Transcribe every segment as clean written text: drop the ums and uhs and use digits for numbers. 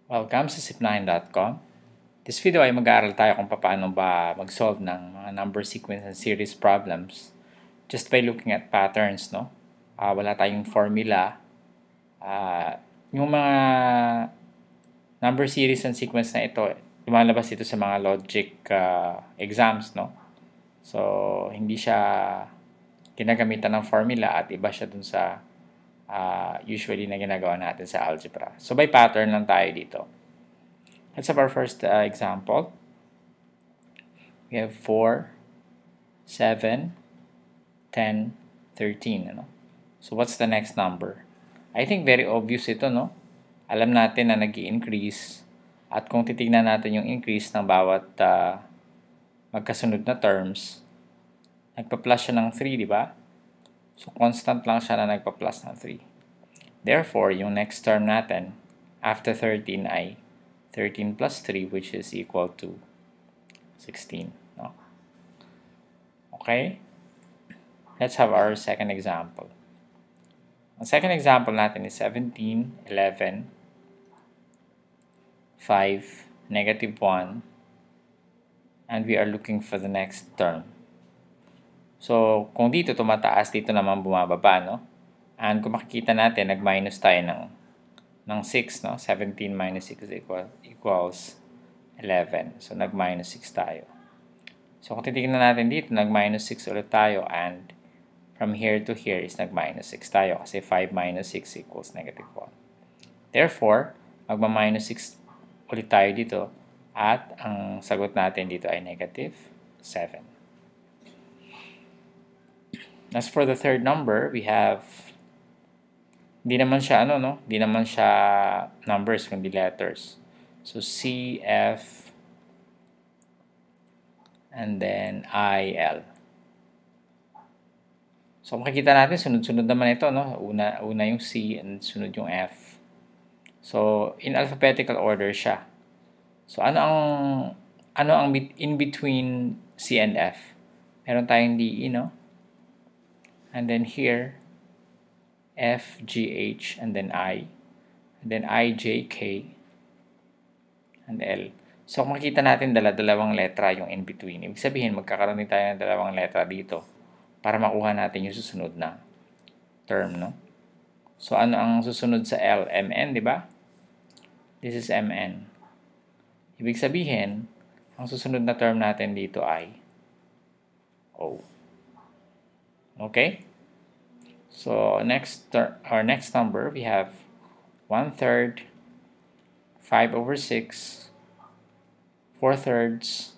Welcome sa zip9.com. This video ay mag-aaral tayo kung paano ba mag-solve ng mga number sequence and series problems just by looking at patterns, no? Wala tayong formula. Yung mga number series and sequence na ito, lumalabas ito sa mga logic exams, no? So, hindi siya ginagamitan ng formula at iba siya dun sa usually na ginagawa natin sa algebra. So, by pattern lang tayo dito. Let's have our first example. We have 4, 7, 10, 13. Ano? So, what's the next number? I think very obvious ito, no? Alam natin na nag-i-increase. At kung titignan natin yung increase ng bawat magkasunod na terms, nagpa-plus siya ng 3, di ba? So, constant lang siya na nagpa-plus ng 3. Therefore, yung next term natin, after 13 ay 13 plus 3, which is equal to 16. No? Okay? Let's have our second example. Ang second example natin is 17, 11, 5, negative 1, and we are looking for the next term. So, kung dito tumataas, dito naman bumababa, no? And kung makikita natin, nag-minus tayo ng 6, no? 17 minus 6 equals 11. So, nag-minus 6 tayo. So, kung titignan natin dito, nag-minus 6 ulit tayo, and from here to here is nag-minus 6 tayo kasi 5 minus 6 equals negative 1. Therefore, magma-minus 6 ulit tayo dito, at ang sagot natin dito ay negative 7. As for the third number, we have, hindi naman siya hindi naman siya numbers kundi letters. So C, F, and then I, L. So makikita natin sunod-sunod naman ito, no? Una yung C and sunod yung F. So in alphabetical order siya. So ano ang in between C and F? Meron tayong DE, no? And then here, F, G, H, and then I. And then I, J, K, and L. So, kung makikita natin dalawang letra yung in between. Ibig sabihin, magkakaroon din tayo ng dalawang letra dito para makuha natin yung susunod na term, no? So, ano ang susunod sa L? MN, di ba? This is MN. Ibig sabihin, ang susunod na term natin dito ay O. Okay? So, our next number, we have 1/3, 5/6, 4/3,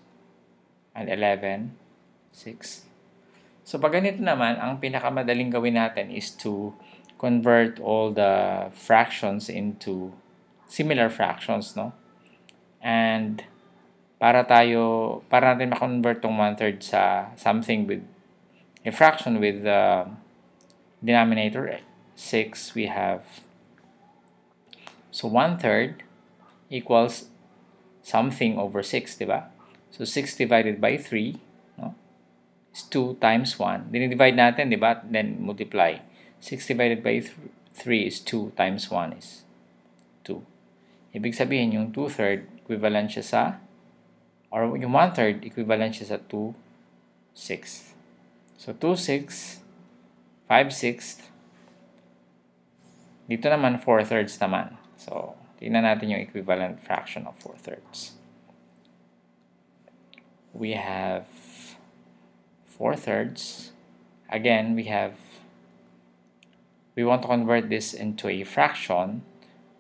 and 11/6. So, pag ganito naman, ang pinakamadaling gawin natin is to convert all the fractions into similar fractions, no? And para natin ma-convert tong 1/3 sa something with a fraction with denominator 6, we have, so 1/3 equals something over 6, di ba? So 6 divided by 3, no, is 2 times 1. Dinidivide natin, di ba? Then multiply. 6 divided by 3 is 2 times 1 is 2. Ibig sabihin, yung 2/3 equivalent siya sa, or yung 1/3 equivalent siya sa 2/6. So 2/6, 5/6. Dito naman 4/3 naman. So, tingnan natin yung equivalent fraction of 4/3. We have 4/3. Again, we want to convert this into a fraction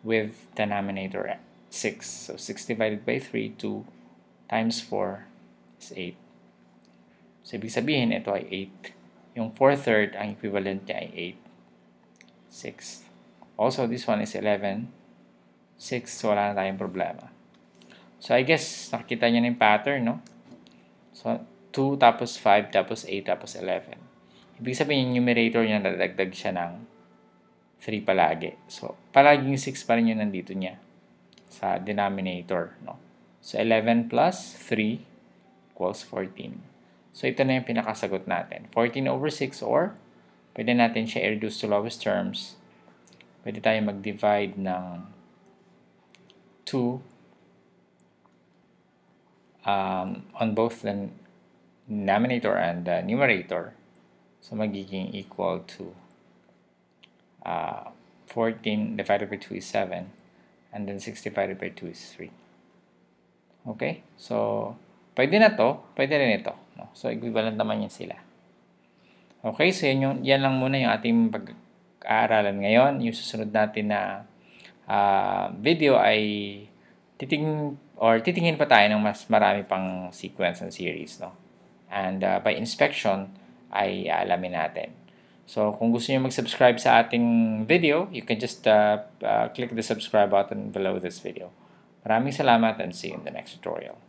with denominator 6. So, 6 divided by 3, 2 times 4 is 8. So, ibig sabihin, ito ay 8. Yung 4/3, ang equivalent niya ay 8/6. Also, this one is 11/6. So, wala na tayong problema. So, I guess, nakikita niyo na yung pattern, no? So, 2 tapos 5 tapos 8 tapos 11. Ibig sabihin, yung numerator niya, nadagdag siya ng 3 palagi. So, palaging 6 pa rin yung nandito niya sa denominator, no? So, 11 plus 3 equals 14. So, ito na yung pinakasagot natin. 14/6, or pwede natin siya i-reduce to lowest terms. Pwede tayo mag-divide ng 2 on both the denominator and the numerator. So magiging equal to 14 divided by 2 is 7, and then 6 divided by 2 is 3. Okay? So, pwede na to, pwede rin ito. No? So, equivalent naman yan sila. Okay? So, yan lang muna yung ating pag-aaralan ngayon. Yung susunod natin na video ay titingin pa tayo ng mas marami pang sequence and series. No? And by inspection, ay alamin natin. So, kung gusto niyo mag-subscribe sa ating video, you can just click the subscribe button below this video. Maraming salamat and see you in the next tutorial.